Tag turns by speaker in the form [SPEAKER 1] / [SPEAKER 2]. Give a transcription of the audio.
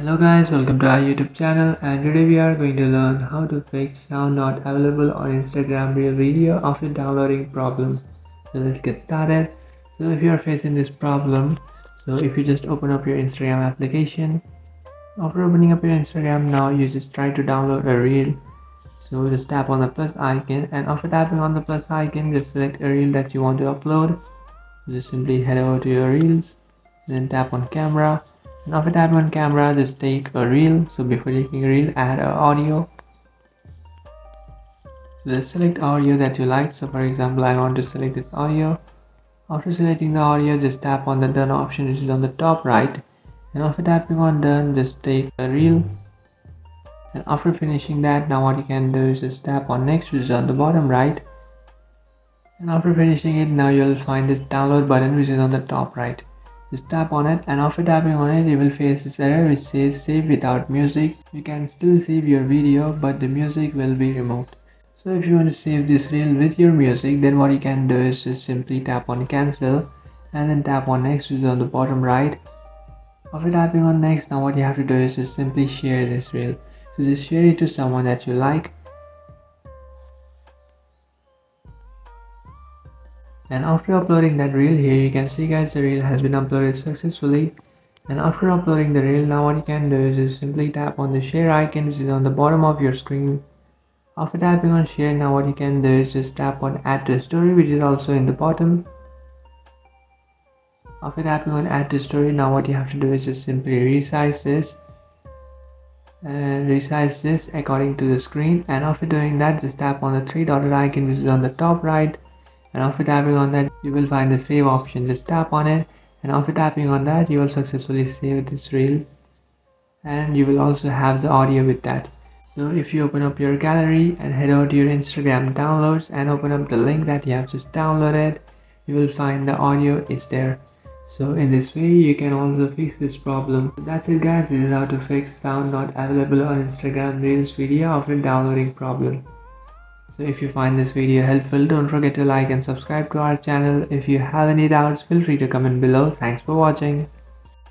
[SPEAKER 1] Hello guys, welcome to our YouTube channel, and today we are going to learn how to fix sound not available on Instagram Reel video after downloading problem. So let's get started. So if you are facing this problem, so if you just open up your Instagram application, after opening up your Instagram, now you just try to download a reel. So just tap on the plus icon, and after tapping on the plus icon, just select a reel that you want to upload. Just simply head over to your reels, then tap on camera, and after tapping on camera, just take a reel. So before taking a reel, add an audio. So just select audio that you like. So for example, I want to select this audio. After selecting the audio, just tap on the done option, which is on the top right, and after tapping on done, just take a reel. And after finishing that, now what you can do is just tap on next, which is on the bottom right, and after finishing it, now you'll find this download button, which is on the top right. Just tap on it, and after tapping on it, you will face this error which says save without music. You can still save your video, but the music will be removed. So if you want to save this reel with your music, then what you can do is just simply tap on cancel, and then tap on next, which is on the bottom right. After tapping on next, now what you have to do is just simply share this reel. So just share it to someone that you like. And after uploading that reel, here you can see guys, the reel has been uploaded successfully. And after uploading the reel, now what you can do is just simply tap on the share icon, which is on the bottom of your screen. After tapping on share, now what you can do is just tap on add to story, which is also in the bottom. After tapping on add to story, now what you have to do is just simply resize this and resize this according to the screen. And after doing that, just tap on the three dotted icon, which is on the top right, and after tapping on that, you will find the save option. Just tap on it, and after tapping on that, you will successfully save this reel, and you will also have the audio with that. So if you open up your gallery and head over to your Instagram downloads and open up the link that you have just downloaded, you will find the audio is there. So in this way you can also fix this problem. So that's it guys, this is how to fix sound not available on Instagram Reels video after downloading problem. So if you find this video helpful, don't forget to like and subscribe to our channel. If you have any doubts, feel free to comment below. Thanks for watching.